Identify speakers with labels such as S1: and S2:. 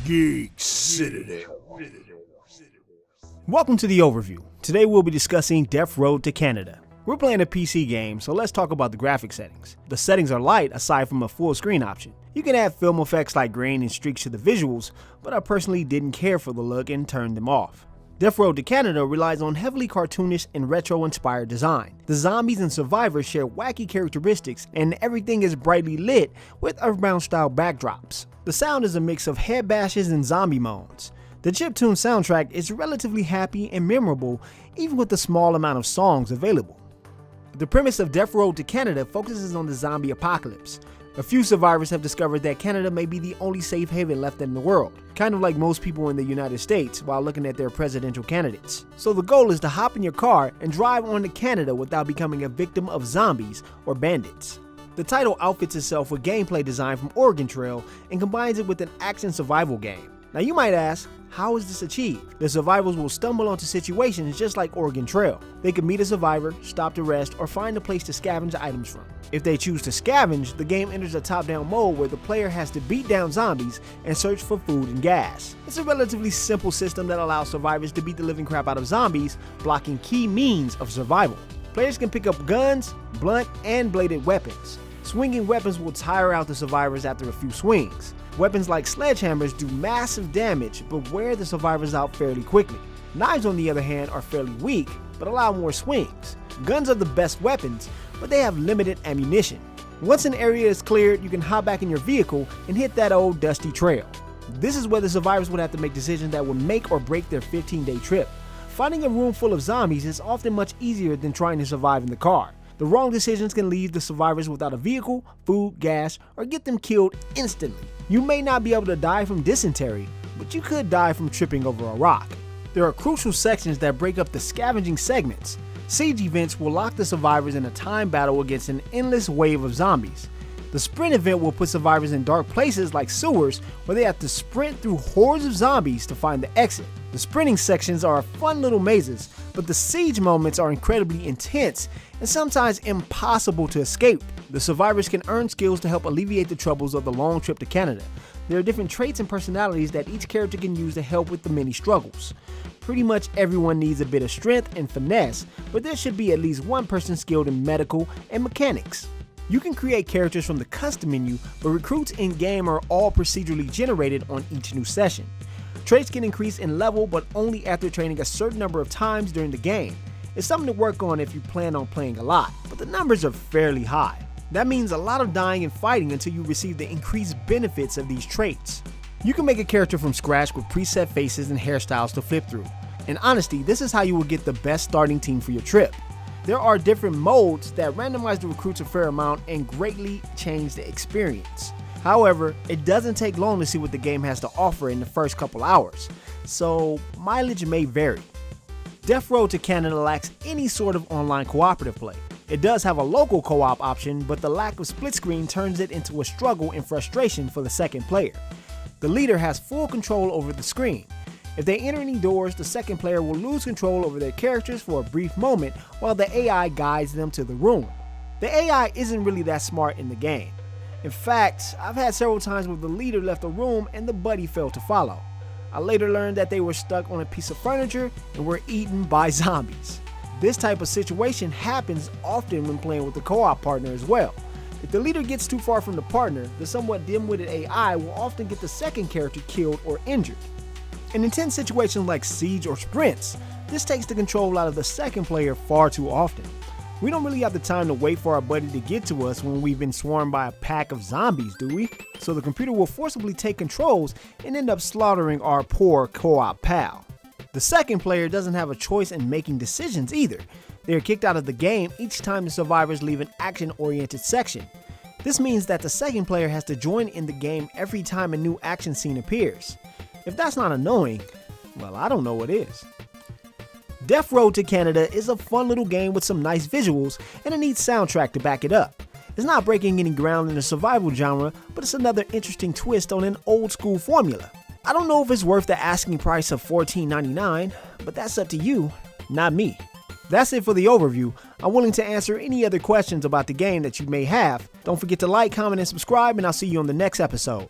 S1: Geek, Citadel.
S2: Welcome to the overview. Today we'll be discussing Death Road to Canada. We're playing a PC game, so let's talk about the graphic settings. The settings are light aside from a full screen option. You can add film effects like grain and streaks to the visuals, but I personally didn't care for the look and turned them off. Death Road to Canada relies on heavily cartoonish and retro-inspired design. The zombies and survivors share wacky characteristics, and everything is brightly lit with Earthbound-style backdrops. The sound is a mix of head bashes and zombie moans. The chiptune soundtrack is relatively happy and memorable, even with the small amount of songs available. The premise of Death Road to Canada focuses on the zombie apocalypse. A few survivors have discovered that Canada may be the only safe haven left in the world, kind of like most people in the United States while looking at their presidential candidates. So the goal is to hop in your car and drive on to Canada without becoming a victim of zombies or bandits. The title outfits itself with gameplay design from Oregon Trail and combines it with an action survival game. Now you might ask, how is this achieved? The survivors will stumble onto situations just like Oregon Trail. They can meet a survivor, stop to rest, or find a place to scavenge items from. If they choose to scavenge, the game enters a top-down mode where the player has to beat down zombies and search for food and gas. It's a relatively simple system that allows survivors to beat the living crap out of zombies, blocking key means of survival. Players can pick up guns, blunt, and bladed weapons. Swinging weapons will tire out the survivors after a few swings. Weapons like sledgehammers do massive damage but wear the survivors out fairly quickly. Knives, on the other hand, are fairly weak but allow more swings. Guns are the best weapons, but they have limited ammunition. Once an area is cleared, you can hop back in your vehicle and hit that old dusty trail. This is where the survivors would have to make decisions that would make or break their 15-day trip. Finding a room full of zombies is often much easier than trying to survive in the car. The wrong decisions can leave the survivors without a vehicle, food, gas, or get them killed instantly. You may not be able to die from dysentery, but you could die from tripping over a rock. There are crucial sections that break up the scavenging segments. Siege events will lock the survivors in a time battle against an endless wave of zombies. The sprint event will put survivors in dark places like sewers where they have to sprint through hordes of zombies to find the exit. The sprinting sections are fun little mazes, but the siege moments are incredibly intense and sometimes impossible to escape. The survivors can earn skills to help alleviate the troubles of the long trip to Canada. There are different traits and personalities that each character can use to help with the many struggles. Pretty much everyone needs a bit of strength and finesse, but there should be at least one person skilled in medical and mechanics. You can create characters from the custom menu, but recruits in-game are all procedurally generated on each new session. Traits can increase in level, but only after training a certain number of times during the game. It's something to work on if you plan on playing a lot, but the numbers are fairly high. That means a lot of dying and fighting until you receive the increased benefits of these traits. You can make a character from scratch with preset faces and hairstyles to flip through. In honesty, this is how you will get the best starting team for your trip. There are different modes that randomize the recruits a fair amount and greatly change the experience. However, it doesn't take long to see what the game has to offer in the first couple hours, so mileage may vary. Death Road to Canada lacks any sort of online cooperative play. It does have a local co-op option, but the lack of split screen turns it into a struggle and frustration for the second player. The leader has full control over the screen. If they enter any doors, the second player will lose control over their characters for a brief moment while the AI guides them to the room. The AI isn't really that smart in the game. In fact, I've had several times where the leader left a room and the buddy failed to follow. I later learned that they were stuck on a piece of furniture and were eaten by zombies. This type of situation happens often when playing with a co-op partner as well. If the leader gets too far from the partner, the somewhat dim-witted AI will often get the second character killed or injured. In intense situations like siege or sprints, this takes the control out of the second player far too often. We don't really have the time to wait for our buddy to get to us when we've been swarmed by a pack of zombies, do we? So the computer will forcibly take controls and end up slaughtering our poor co-op pal. The second player doesn't have a choice in making decisions either. They are kicked out of the game each time the survivors leave an action-oriented section. This means that the second player has to join in the game every time a new action scene appears. If that's not annoying, well, I don't know what is. Death Road to Canada is a fun little game with some nice visuals and a neat soundtrack to back it up. It's not breaking any ground in the survival genre, but it's another interesting twist on an old school formula. I don't know if it's worth the asking price of $14.99, but that's up to you, not me. That's it for the overview. I'm willing to answer any other questions about the game that you may have. Don't forget to like, comment, and subscribe, and I'll see you on the next episode.